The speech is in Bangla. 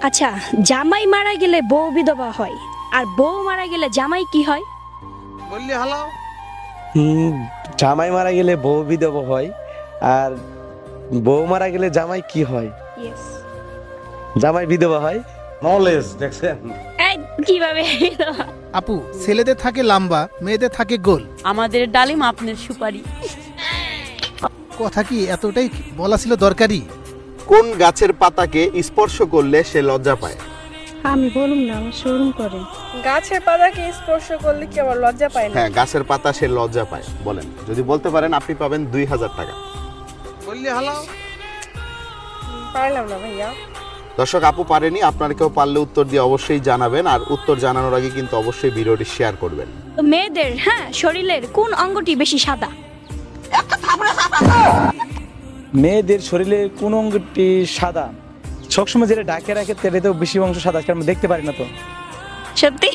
আচ্ছা, জামাই মারা গেলে বউ বিধবা হয়, আর বউ মারা গেলে জামাই কি হয়? বললি হালাও। জামাই মারা গেলে বউ বিধবা হয়, আর বউ মারা গেলে জামাই কি হয়? ইয়েস। জামাই বিধবা হয়। নলেজ দেখছেন? এই কিভাবে? আপু, ছেলেদের থাকে লম্বা, মেয়েদের থাকে গোল। আমাদের ডালিম আপনার সুপারি। কথা কি এতটাই বলা ছিল দরকারি? কোন গাছের পাতাকে স্পর্শ করলে সে লজ্জা পায়? আমি বলুম না, আমার শোরুম করে। গাছের পাতাকে স্পর্শ করলে কি আবার লজ্জা পায় না? হ্যাঁ, গাছের পাতা সে লজ্জা পায়। বলেন, যদি বলতে পারেন আপনি পাবেন 2000 টাকা। বললি হালাও। পারলাম না ভাইয়া। দর্শক, আপু পারেনি, আপনারা কেউ পারলে উত্তর দিয়ে অবশ্যই জানাবেন, আর উত্তর জানানোর আগে কিন্তু অবশ্যই ভিডিওটি শেয়ার করবেন। তো মেয়েদের শরীরের কোন অঙ্গটি বেশি সাদা? মেয়েদের শরীরে কোন অঙ্গটি সাদা? সবসময় যেটা ডাকে রাখে সেটা তো বেশি অংশ সাদা, কারণ আমরা দেখতে পারি না তো। সত্যি?